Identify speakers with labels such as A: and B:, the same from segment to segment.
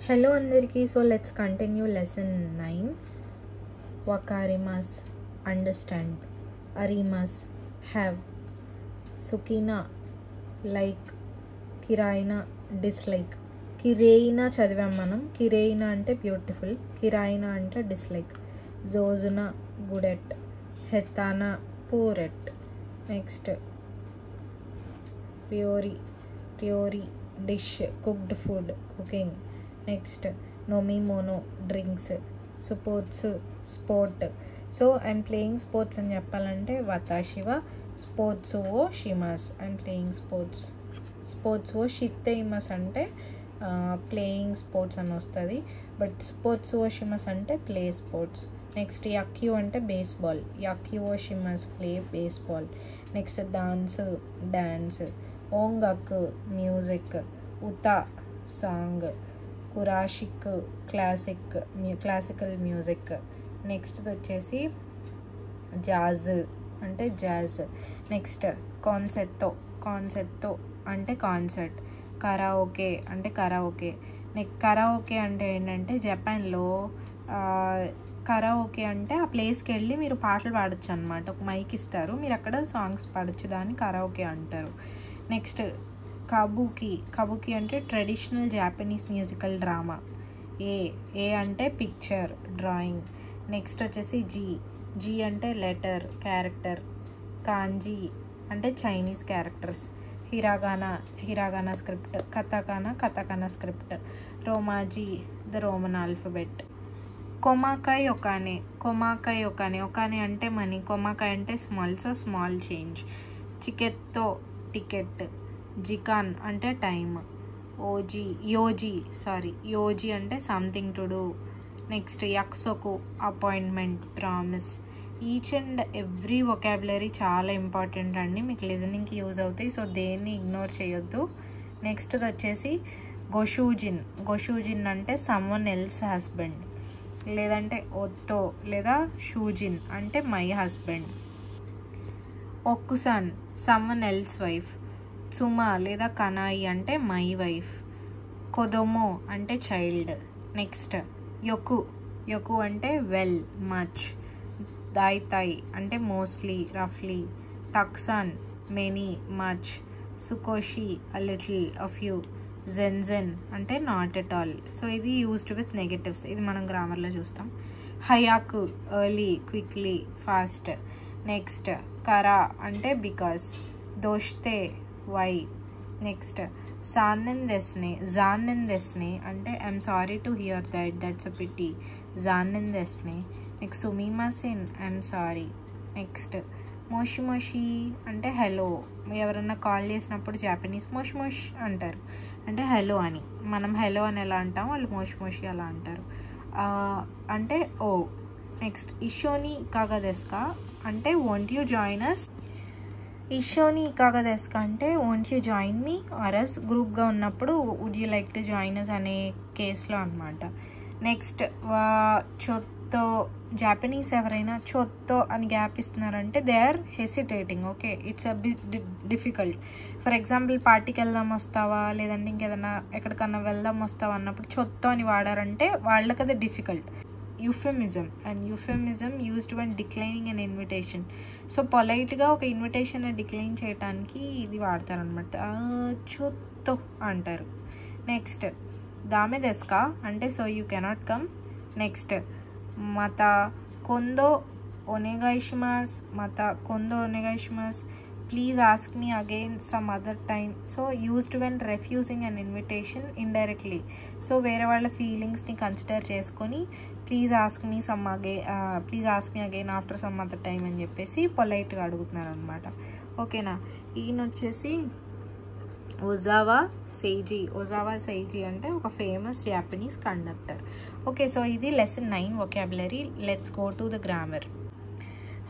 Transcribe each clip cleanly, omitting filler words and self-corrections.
A: Hello andariki. So let's continue lesson 9. Wakarimas, understand. Arimas, have. Sukina, like. Kiraina, dislike. Kireina చదివాం మనం. Kireina అంటే beautiful, కిరాయినా అంటే dislike. జోజున గుడ్ ఎట్, హెతానా పూర్ ఎట్. నెక్స్ట్ ప్రియోరి dish, cooked food, cooking. Next నోమి మోనో drinks, sports sport. So I'm playing sports అని చెప్పాలంటే వతాషివ స్పోర్ట్స్ ఓ షిమాస్, ఐఎమ్ ప్లేయింగ్ స్పోర్ట్స్. స్పోర్ట్స్ ఓ షిత్తేయిమస్ అంటే ప్లేయింగ్ స్పోర్ట్స్ అని వస్తుంది, బట్ స్పోర్ట్స్ ఓ షిమస్ అంటే ప్లే స్పోర్ట్స్. నెక్స్ట్ యక్యూ అంటే బేస్బాల్, యక్యూ ఓ షిమస్ ప్లే బేస్బాల్. Next dance. ఓంగక్ మ్యూజిక్, ఉతా సాంగ్, కురాషిక్ క్లాసికల్ మ్యూజిక్. నెక్స్ట్ వచ్చేసి జాజ్ అంటే జాజ్. నెక్స్ట్ కాన్సెర్టో అంటే కాన్సర్ట్. కరాఓకే అంటే కరాఓకే. కరాఓకే అంటే ఏంటంటే జపాన్లో కరాఓకే అంటే ఆ ప్లేస్కి వెళ్ళి మీరు పాటలు పాడచ్చు అనమాట. ఒక మైక్ ఇస్తారు, మీరు అక్కడ సాంగ్స్ పాడచ్చు, దాన్ని కరాఓకే అంటారు. నెక్స్ట్ కబుకి అంటే ట్రెడిషనల్ జాపనీస్ మ్యూజికల్ డ్రామా. ఏ అంటే పిక్చర్ డ్రాయింగ్. నెక్స్ట్ వచ్చేసి జీ అంటే లెటర్ క్యారెక్టర్. కాంజీ అంటే చైనీస్ క్యారెక్టర్స్. హిరాగానా స్క్రిప్ట్. కథకానా స్క్రిప్ట్. రోమాజీ ద రోమన్ ఆల్ఫబెట్. కొమాకాయ్ ఒకానే అంటే మనీ, కొమాకాయ్ అంటే small, so small change. Ticket. జికాన్ అంటే టైమ్. యోజీ అంటే సంథింగ్ టు డూ. నెక్స్ట్ యక్సోకు appointment, promise. Each and every vocabulary చాలా ఇంపార్టెంట్ అండి, మీకు లిజనింగ్కి యూజ్ అవుతాయి, సో దేన్ని ఇగ్నోర్ చేయొద్దు. నెక్స్ట్ వచ్చేసి గోషూజిన్ అంటే సమ్వన్ ఎల్స్ హస్బెండ్, లేదంటే ఒత్తో లేదా షూజిన్ అంటే మై హస్బెండ్. ఒక్కుసాన్ సమ్వన్ ఎల్స్ వైఫ్. చుమా లేదా కనాయి అంటే మై వైఫ్. కొదోమో అంటే చైల్డ్. నెక్స్ట్ యొకు అంటే వెల్, మచ్. దాయితాయి అంటే మోస్ట్లీ, రఫ్లీ. తక్సాన్ మెనీ, మచ్. సుకోషి అ లిటిల్, అ ఫ్యూ. జెన్జెన్ అంటే నాట్ ఎట్ ఆల్. సో ఇది యూజ్డ్ విత్ నెగటివ్స్, ఇది మనం గ్రామర్లో చూస్తాం. హయాకు ఎర్లీ, క్విక్లీ, ఫాస్ట్. నెక్స్ట్ కరా అంటే బికాస్. దోష్తే వై. నెక్స్ట్ జాన్నెందెస్నే అంటే I'm sorry to hear that's a pity. జాన్నెందెస్నే. నెక్స్ట్ సుమీమాసిన్ ఐఎమ్ సారీ. నెక్స్ట్ మోషి అంటే హలో. ఎవరన్నా కాల్ చేసినప్పుడు జాపనీస్ మోష్ అంటారు, అంటే హలో అని. మనం హలో అని ఎలా అంటాం, వాళ్ళు మోషి అలా అంటారు, అంటే ఓ. నెక్స్ట్ ఇషోని ఇకాగదెస్కా అంటే వోంట్ యూ జాయిన్ అస్. ఇషోని ఇకాగదెస్కా అంటే won't you join me or us. గ్రూప్గా ఉన్నప్పుడు would you like to join us అనే కేసులో అనమాట. నెక్స్ట్ చొత్తో. జాపనీస్ ఎవరైనా చొత్తో అని గ్యాప్ ఇస్తున్నారంటే they are hesitating, okay, it's a bit difficult. For example పార్టీకి వెళ్దాం వస్తావా, లేదంటే ఇంకేదైనా ఎక్కడికన్నా వెళ్దాం వస్తావా అన్నప్పుడు చొత్తో అని వాడారంటే వాళ్ళకి అది difficult. Euphemism used when declining an invitation. So పొలైట్గా ఒక ఇన్విటేషన్ డిక్లైన్ చేయడానికి ఇది వాడతారనమాట, చొత్తో అంటారు. నెక్స్ట్ దామెదెస్కా అంటే so you cannot come. Next మత కొందో ఒనేగాయిషిమాస్, please ask me again some other time. So used when refusing an invitation indirectly. So వేరే వాళ్ళ ఫీలింగ్స్ని కన్సిడర్ చేసుకొని please ask me again after some other time అని చెప్పేసి పొలైట్గా అడుగుతున్నారు అనమాట, ఓకేనా. ఈయన వచ్చేసి ఒజావా సెయిజీ అంటే ఒక famous Japanese conductor. Okay, so ఇది lesson 9 vocabulary. Let's go to the grammar.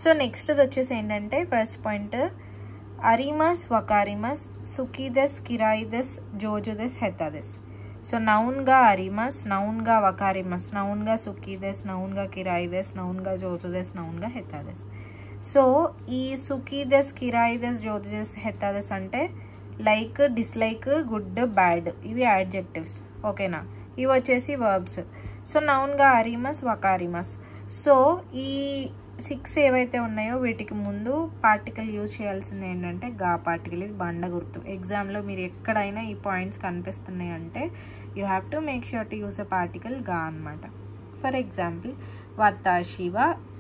A: So next వచ్చేసి ఏంటంటే ఫస్ట్ పాయింట్ అరిమస్ వకారిమస్ సుకిదెస్ కిరాయిదెస్ జోజుదెస్ హెతాదెస్. సో నౌన్గా అరిమస్, నౌన్గా వకారిమస్, నౌన్గా సుకిదెస్, నౌన్గా కిరాయిదెస్, నౌన్గా జోజుదెస్, నౌన్గా హెతాదెస్. సో ఈ సుకిదెస్ కిరాయిదెస్ జోజుదెస్ హెతాదెస్ అంటే లైక్, డిస్లైక్, గుడ్, బ్యాడ్, ఇవి యాడ్జెక్టివ్స్, ఓకేనా. ఇవి వచ్చేసి వర్బ్స్. సో నౌన్గా అరిమస్, వకారిమస్. సో ఈ 6 ఏవైతే ఉన్నాయో వీటికి ముందు పార్టికల్ యూజ్ చేయాల్సింది ఏంటంటే గా పార్టికల్. ఇది బండ గుర్తు. ఎగ్జామ్లో మీరు ఎక్కడైనా ఈ పాయింట్స్ కనిపిస్తున్నాయి అంటే you have to make sure to use a particle గా అనమాట. For example వతాషివ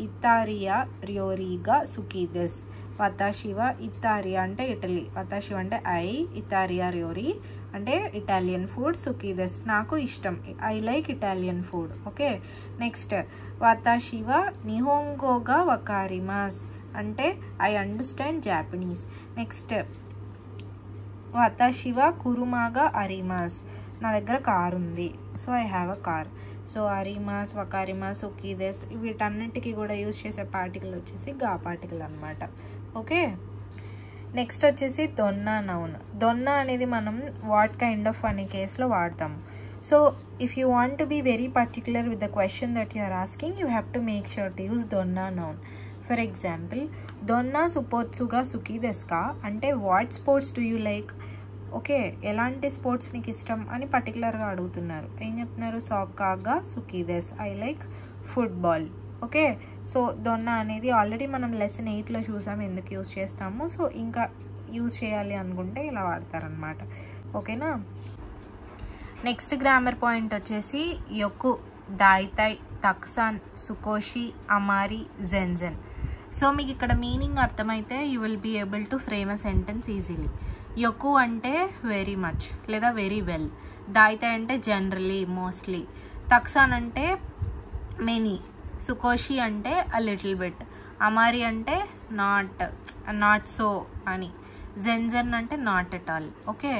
A: ఇతారియా ర్యోరీగా సుకీదెస్. వతాషివ ఇతారియా అంటే ఇటలీ, వతాషివ అంటే ఐ, ఇతారియా ర్యోరీ అంటే ఇటాలియన్ ఫుడ్, సుకీదెస్ నాకు ఇష్టం, I like Italian food. Okay, next వతాషివ నిహోంగోగా వకారిమాస్ అంటే ఐ అండర్స్టాండ్ జాపనీస్. నెక్స్ట్ వతాషివ కురుమాగా అరిమాస్ నా దగ్గర కార్ ఉంది, so I have a car. So అరిమాస్, వకారిమాస్, సుకీదెస్ వీటన్నిటికీ కూడా యూజ్ చేసే పార్టికల్ వచ్చేసి గా పార్టికల్ అనమాట. ఓకే, నెక్స్ట్ వచ్చేసి దొన్నా నౌన్. దొన్నా అనేది మనం వాట్ కైండ్ ఆఫ్ అనే కేసులో వాడతాము. So if you want to be very particular with the question that you are asking, you have to make sure to use దొన్నా నౌన్. ఫర్ ఎగ్జాంపుల్ దొన్నా సుపోత్సుగా సుకీదెస్కా అంటే what sports do you like. Okay, ఎలాంటి sports నీకు ఇష్టం అని పర్టికులర్గా అడుగుతున్నారు. ఏం చెప్తున్నారు? సాకాగా సుకీదెస్ I like football. Okay, so దొన్నా అనేది ఆల్రెడీ మనం లెసన్ 8లో చూసాం ఎందుకు యూజ్ చేస్తాము. సో ఇంకా యూజ్ చేయాలి అనుకుంటే ఇలా వాడతారనమాట. ఓకేనా, నెక్స్ట్ గ్రామర్ పాయింట్ వచ్చేసి యొక్కు, దాయితాయ్, తక్సాన్, సుకోషి, అమారి, జెన్జెన్. సో మీకు ఇక్కడ మీనింగ్ అర్థమైతే you will be able to frame a sentence easily. యొక్కు అంటే వెరీ మచ్ లేదా వెరీ వెల్, దాయితాయ్ అంటే జనరలీ మోస్ట్లీ, తక్సాన్ అంటే మెనీ, సుకోషి అంటే అ లిటిల్ బిట్, అమారి అంటే నాట్ సో అని, జెన్జెన్ అంటే not at all. Okay,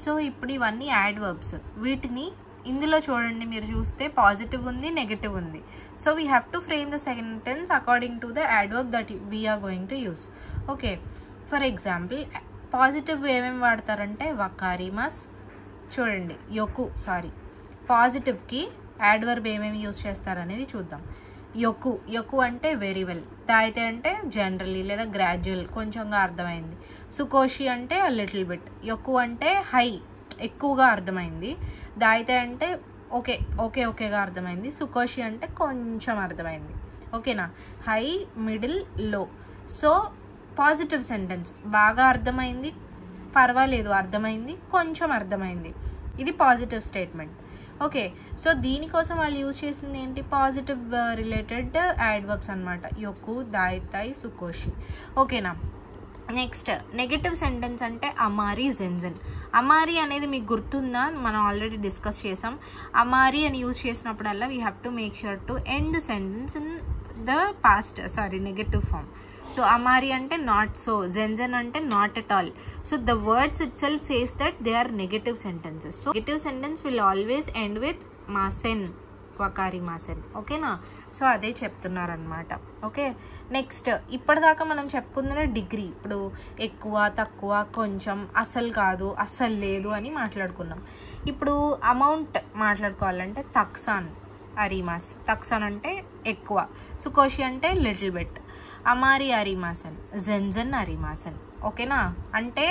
A: so ఇప్పుడు ఇవన్నీ యాడ్వర్బ్స్. వీటిని ఇందులో చూడండి, మీరు చూస్తే పాజిటివ్ ఉంది, నెగటివ్ ఉంది. So we have to frame the sentence according to the adverb that we are going to use. Okay, for example positive ఏమేమి వాడతారంటే వకారిమస్. చూడండి పాజిటివ్కి యాడ్వర్బ్ ఏమేమి యూజ్ చేస్తారనేది చూద్దాం. యొక్కు అంటే వెరీ వెల్, దాయితే అంటే జనరలీ లేదా గ్రాడ్యువల్ కొంచెంగా అర్థమైంది, సుకోషి అంటే అ లిటిల్ బిట్, యొక్కు అంటే హై ఎక్కువగా అర్థమైంది, దాయితే అంటే ఓకేగా అర్థమైంది, సుకోషి అంటే కొంచెం అర్థమైంది. ఓకేనా, హై, మిడిల్, లో. సో పాజిటివ్ సెంటెన్స్ బాగా అర్థమైంది, పర్వాలేదు అర్థమైంది, కొంచెం అర్థమైంది, ఇది పాజిటివ్ స్టేట్మెంట్. ఓకే, సో దీనికోసం వాళ్ళు యూజ్ చేసింది ఏంటి? పాజిటివ్ రిలేటెడ్ యాడ్వర్బ్స్ అనమాట, యొక్కు, దాయితాయ్, సుకోషి. ఓకేనా, నెక్స్ట్ నెగటివ్ సెంటెన్స్ అంటే అమారి, జెన్జెన్. అమారి అనేది మీకు గుర్తుందా? మనం ఆల్రెడీ డిస్కస్ చేసాం. అమారి అని యూజ్ చేసినప్పుడల్లా we have to make sure to end the sentence in the negative form. So అమారి అంటే నాట్ సో, జెన్జెన్ అంటే not at all. So the words itself says that they are negative sentences. So negative sentence will always end with మాసెన్, వకారి మాసెన్. ఓకేనా, so అదే చెప్తున్నారనమాట. ఓకే, నెక్స్ట్ ఇప్పటిదాకా మనం చెప్పుకుందనే డిగ్రీ. ఇప్పుడు ఎక్కువ, తక్కువ, కొంచెం, అసలు కాదు, అస్సలు లేదు అని మాట్లాడుకున్నాం. ఇప్పుడు అమౌంట్ మాట్లాడుకోవాలంటే తక్సాన్ అరిమాస్. తక్సాన్ అంటే ఎక్కువ, సుకోషి అంటే లిటిల్ బిట్, అమారి అరిమాసన్, జెన్జెన్ అరిమాసన్. ఓకేనా, అంటే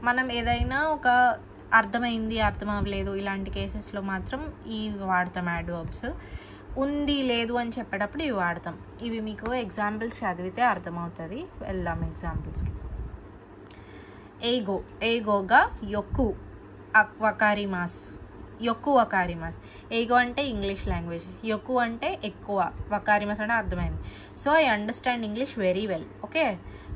A: మనం ఏదైనా ఒక అర్థమైంది, అర్థం అవ్వలేదు ఇలాంటి కేసెస్లో మాత్రం ఇవి వాడతాం యాడ్వర్బ్స్. ఉంది, లేదు అని చెప్పేటప్పుడు ఇవి వాడతాం. ఇవి మీకు ఎగ్జాంపుల్స్ చదివితే అర్థమవుతుంది. వెళ్దాం ఎగ్జాంపుల్స్కి. ఏగోగా యొక్కు, వకారిమాస్. యొక్కు, వకారిమాస్. ఏగో అంటే ఇంగ్లీష్ లాంగ్వేజ్, యొక్కు అంటే ఎక్కువ, వకారిమాస్ అంటే అర్థమైంది. So I understand English very well. Okay,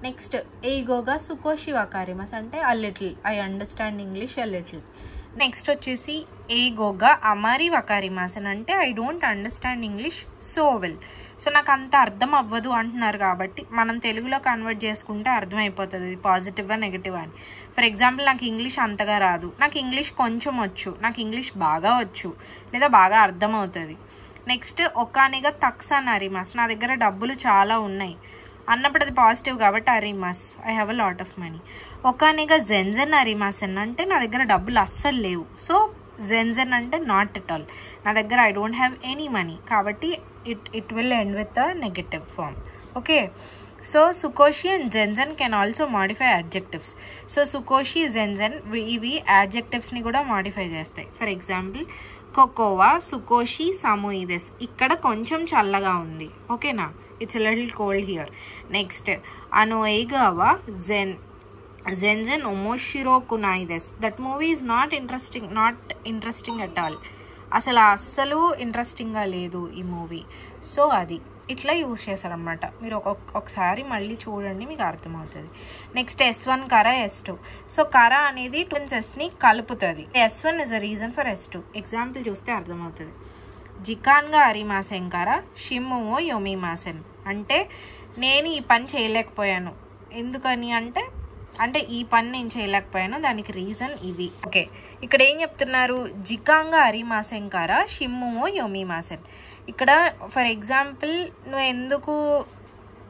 A: next ఏగోగా సుకోషి వకారిమాస్ అంటే a little, I understand English a little. Next వచ్చేసి ఏగోగా అమారి వకారిమాస్ అని అంటే I don't understand English so well. So నాకు అంత అర్థం అవ్వదు అంటున్నారు కాబట్టి మనం తెలుగులో కన్వర్ట్ చేసుకుంటే అర్థమైపోతుంది ఇది పాజిటివా నెగిటివా అని. ఫర్ ఎగ్జాంపుల్ నాకు ఇంగ్లీష్ అంతగా రాదు, నాకు ఇంగ్లీష్ కొంచెం వచ్చు, నాకు ఇంగ్లీష్ బాగా వచ్చు లేదా బాగా అర్థమవుతుంది. నెక్స్ట్ ఒకానిగా తక్సాన్ అరిమాస్, నా దగ్గర డబ్బులు చాలా ఉన్నాయి అన్నప్పుడు అది పాజిటివ్ కాబట్టి అరిమాస్, I have a lot of money. ఒకానిగా జెన్జెన్ అరిమాస్ అంటే నా దగ్గర డబ్బులు అస్సలు లేవు. సో జెన్జెన్ అంటే నాట్ ఎట్ ఆల్, నా దగ్గర I don't have any money కాబట్టి it will end with a negative form. Okay, so Sukoshi and Zenzen can also modify adjectives. So Sukoshi, Zenzen ఇవి adjectives ని కూడా modify చేస్తాయి. For example, కొకోవా సుకోషి సమోయిదెస్. ఇక్కడ కొంచెం చల్లగా ఉంది, ఓకేనా. It's little cold here. Next అనోయిగావా జెన్జెన్ ఒమోషిరో కునైదెస్. That movie is not interesting at all. అస్సలు ఇంట్రెస్టింగ్గా లేదు ఈ మూవీ. సో అది ఇట్లా యూజ్ చేశారనమాట. మీరు ఒకసారి మళ్ళీ చూడండి, మీకు అర్థమవుతుంది. నెక్స్ట్ S1 కర S2. సో కర అనేది ట్విన్సెస్ని కలుపుతుంది. S1 is a reason for S2. Example చూస్తే అర్థమవుతుంది. జికాన్గా అరిమాసెన్ కర షిమ్ముమో యొమిమాసెన్. అంటే నేను ఈ పని చేయలేకపోయాను. ఎందుకని అంటే ఈ పని నేను చేయలేకపోయాను, దానికి రీజన్ ఇది. ఓకే, ఇక్కడ ఏం చెప్తున్నారు? జికాంగా అరిమాసెన్ కర షిమ్ముమో యొమిమాసెన్. ఇక్కడ ఫర్ ఎగ్జాంపుల్ నువ్వు ఎందుకు,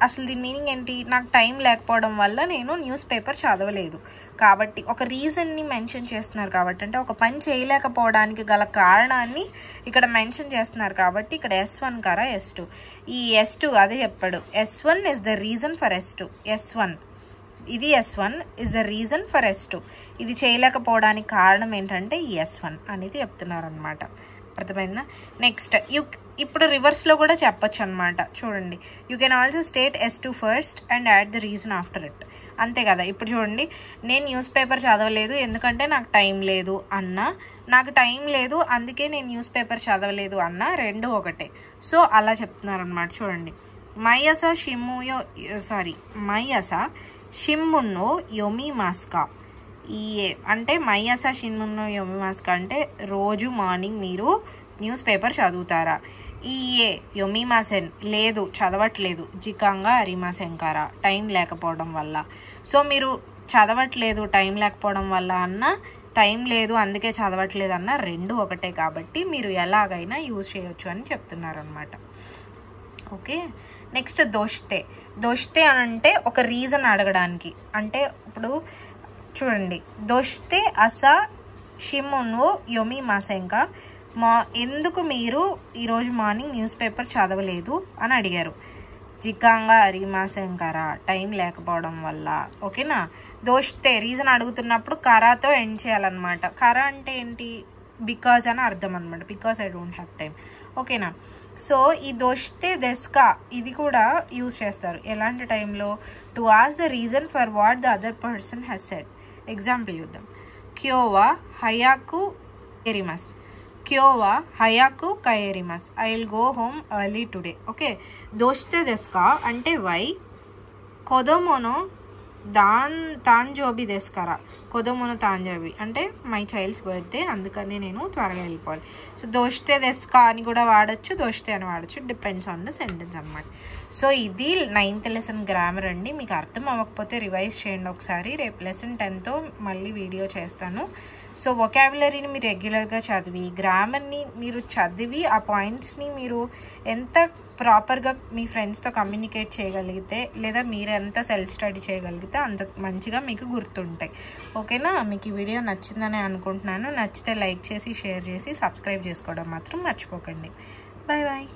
A: అసలు దీని మీనింగ్ ఏంటి? నాకు టైం లేకపోవడం వల్ల నేను న్యూస్ పేపర్ చదవలేదు కాబట్టి ఒక రీజన్ని మెన్షన్ చేస్తున్నారు. కాబట్టి అంటే ఒక పని చేయలేకపోవడానికి గల కారణాన్ని ఇక్కడ మెన్షన్ చేస్తున్నారు. కాబట్టి ఇక్కడ S1 కర S2. ఈ S2 అదే చెప్పాడు. S1 is the reason for S2. ఇది S1 is the reason for S2. ఇది చేయలేకపోవడానికి కారణం ఏంటంటే ఈ S1 అనేది చెప్తున్నారు అనమాట. అర్థమైందా? నెక్స్ట్ ఇప్పుడు రివర్స్లో కూడా చెప్పొచ్చు అనమాట. చూడండి, you can also state S2 first and add the reason after it. అంతే కదా. ఇప్పుడు చూడండి, నేను న్యూస్ పేపర్ చదవలేదు ఎందుకంటే నాకు టైం లేదు అన్న, నాకు టైం లేదు అందుకే నేను న్యూస్ పేపర్ చదవలేదు అన్న, రెండు ఒకటే. సో అలా చెప్తున్నారు అనమాట. చూడండి, మైయస షిమ్మున్నో యొమిమాస్కా. ఈ అంటే మైయస షిమ్మున్నో యొమిమాస్కా అంటే రోజు మార్నింగ్ మీరు న్యూస్ పేపర్ చదువుతారా? ఈ యొమిమాసెన్ లేదు, చదవట్లేదు. జికాంగా అరిమాసెన్ కారా, టైం లేకపోవడం వల్ల. సో మీరు చదవట్లేదు టైం లేకపోవడం వల్ల అన్న, టైం లేదు అందుకే చదవట్లేదు అన్న, రెండు ఒకటే. కాబట్టి మీరు ఎలాగైనా యూజ్ చేయొచ్చు అని చెప్తున్నారు అనమాట. ఓకే, నెక్స్ట్ దోష్తే అని అంటే ఒక రీజన్ అడగడానికి. అంటే ఇప్పుడు చూడండి, దోష్తే అసా షిమ్మునో యొమిమాసెన్కా. ఎందుకు మీరు ఈరోజు మార్నింగ్ న్యూస్ పేపర్ చదవలేదు అని అడిగారు. జికాంగా అరిమాసెన్ కరా, టైం లేకపోవడం వల్ల. ఓకేనా. దోష్తే రీజన్ అడుగుతున్నప్పుడు కరాతో ఎండ్ చేయాలన్నమాట. కరా అంటే ఏంటి? బికాజ్ అని అర్థం అనమాట. Because I don't have time. ఓకేనా. సో ఈ దోష్తే దెస్కా ఇది కూడా యూజ్ చేస్తారు. ఎలాంటి టైంలో? To ask the reason for what the other person has said. Example చూద్దాం. క్యోవా హయాకు ఎరిమస్. క్యోవా హయాకు కైరిమస్. I will go home early today. Okay, దోష్తే దెస్కా అంటే వై. కొదోమోనో తాంజోబి దెస్కరా. కొదోమోనో తాంజోబి అంటే మై చైల్డ్స్ బర్త్డే, అందుకని నేను త్వరగా వెళ్ళిపోవాలి. సో దోష్తే దెస్కా అని కూడా వాడచ్చు, దోష్తే అని వాడచ్చు. డిపెండ్స్ ఆన్ ద సెంటెన్స్ అనమాట. సో ఇది 9th లెసన్ గ్రామర్ అండి. మీకు అర్థం అవ్వకపోతే రివైజ్ చేయండి ఒకసారి. రేపు లెసన్ 10తో మళ్ళీ వీడియో చేస్తాను. సో వొకాబులరీని మీరు రెగ్యులర్గా చదివి, గ్రామర్ని మీరు చదివి, ఆ పాయింట్స్ని మీరు ఎంత ప్రాపర్గా మీ ఫ్రెండ్స్తో కమ్యూనికేట్ చేయగలిగితే, లేదా మీరు ఎంత సెల్ఫ్ స్టడీ చేయగలిగితే అంత మంచిగా మీకు గుర్తుంటాయి. ఓకేనా. మీకు ఈ వీడియో నచ్చిందని అనుకుంటున్నాను. నచ్చితే లైక్ చేసి, షేర్ చేసి, సబ్స్క్రైబ్ చేసుకోవడం మాత్రం మర్చిపోకండి. Bye bye.